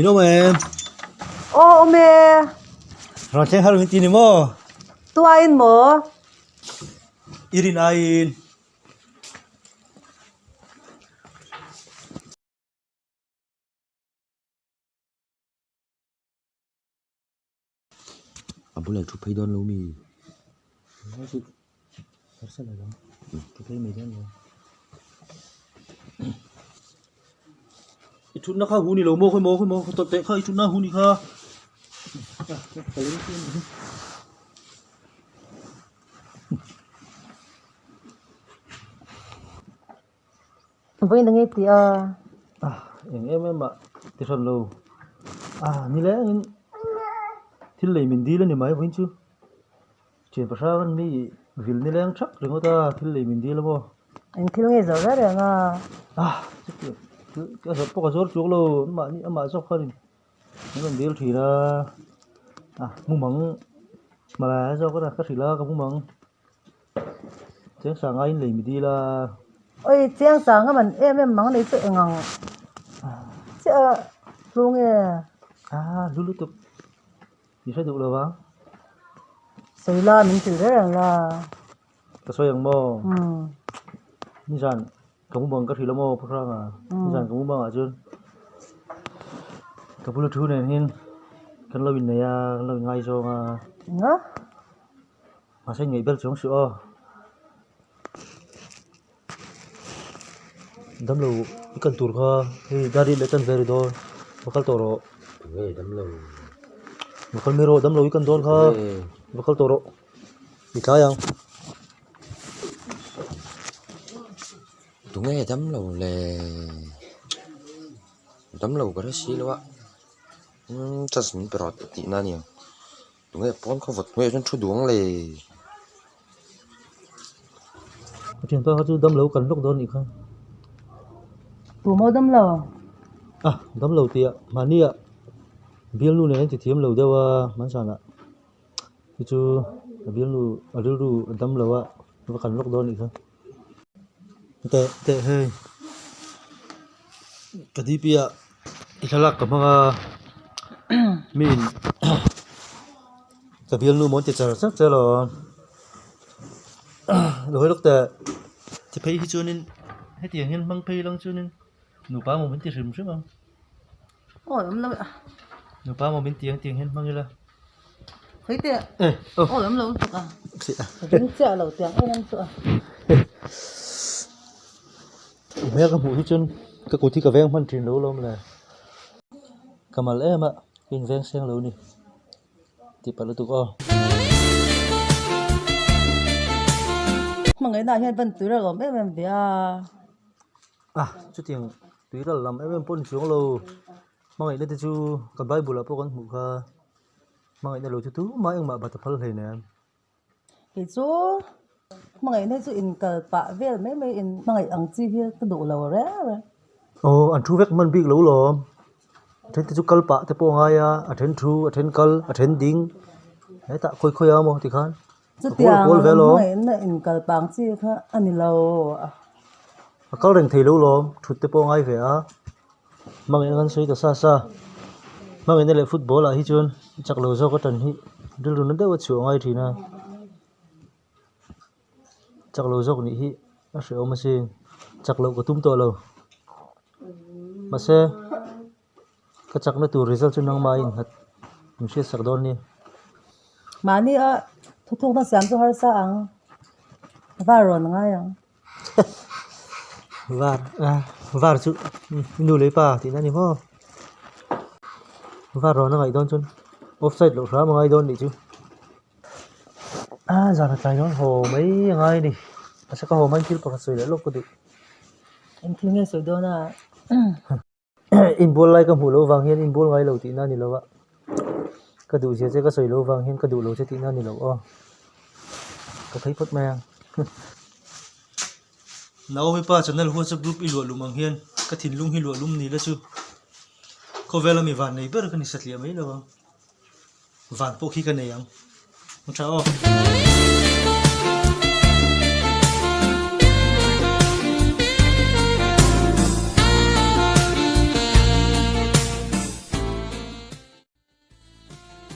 Mino em. Ô mẹ, Rồi thế haru tin mo. tua in mo. Irin ain. Abulai tu pay don lumi. Masuk. Tersa lah dong. Tu pay medan lo. Itu nak kah huni lo mo tot tek kah itu nak huni kah. Với đừng thì Em mà tisan lo. Ni le ngin thil lei min di la ni mai voin chu. Chen pa sa kan mi vil ni leng thak ringo ta thil lei min di la mo. anh thiếu nghe rõ ra rồi à. Cái số có số chuột lo mà sốc hơn. Nó còn điều thì là mùng măng mà là do cái gì là cái mùng măng. Tiếng sáng ai lấy mình đi là Ôi tiếng sáng á mình em mắng đấy chuyện ngang. Chứ luôn nghe. dulu tuh bisa dulu lah bang. Sấy la mình thử đấy là. Kesoy yang mau. Misan kamu bang cái gì là mau perang Misan kamu bang aja. Kamu lu tuh nih hin kan lo ini ya lo ngai so Ngá. Masa nhảy bel xuống sữa. Đâm lâu ikan tur kha thì dari letan veri do bakal toro. Tungai dam lo. Bakal mero đâm lâu ikan don kha bakal toro. Ikayang. Tungai dam lo le. Dam lo cái đó xí lo á. Chắc mình phải rót tí na nhiều. Tungai pon không vật tungai chân chu duong le. Chuyện ta chú đâm lâu cần lúc don ikha. Tụ mô đâm lầu. Đâm lâu tiệt mà nia biếng lu này thì thiếm lâu đâu mắn sàn ạ. Thì chú biếng lu ở đâu lu đâm lâu á nó cần lúc don ikha. Tệ hơi. Cái đi bia ikalak ka mga min cái biếng lu muốn chơi sắc chơi lo. Rồi lúc tệ thì thấy cho nên hết tiền hen mang pay lăng cho nên nụ ba một bên tiền sớm không? Ôi lắm lâu ạ. Nụ ba một bên tiền hen mang như là Thấy tiệt. Ôi lắm lâu thật à. Đứng chợ lẩu tiếng em ăn sợ. Mẹ cái mũi chân cái cổ thì cái ven phân trình lâu lắm là cầm mà lẽ mà cái ven sen lâu nè thì phải là tụi con. Mà người ta hiện vẫn túi ra gồm em về Chút tiền túi ra làm em pon xuống lâu mà ngày đây thì chú cầm bài bù là po con mũ kha mà ngày đây lâu chú tú mà em mà bắt tập phật này nè cái chú mà người này chú in cờ bạ về mấy in mà người ăn chi here cái độ lầu rẽ rồi. Anh chú vét mình bị lâu rồi thế thì chú cල් bạ thì po ngay attend true attend cl attend ding đấy ta khôi amo thì khan Chú tiếng mà người này in cờ bạ chi kha anh lâu Kal reng thei lo lom thut te po ngai ve mang en gan soi ta sa mang en le football hi chun chak lo zo ka tan hi dil run de wa chu ngai thina chak lo zo ni hi a se o ma se chak lo ko tum to lo ma se ka chak na tu result chu nang ma in hat mi se sak don ni mà ni thu nó xem cho har sa ang va ron ngay ang var chu nu le pa ti na ni mo var ro na ngai don chun offside lo ra ma ngai don ni chu giờ là tài nó hồ mấy ngai đi sẽ có hồ mấy kil pa soi le lok ko di em thiếu nghe soi đó na in bol lai ka mu lo wang hian in bol ngai lo ti na ni lo wa ka du che ka soi lo wang hian ka du lo che ti na ni lo ka thấy phot mang nào với pa channel WhatsApp group ilwa lumang hian ka thin lung hi lo lum ni la chu ko vela mi van nei ber ka ni satlia mai lo van po khi ka nei ang chao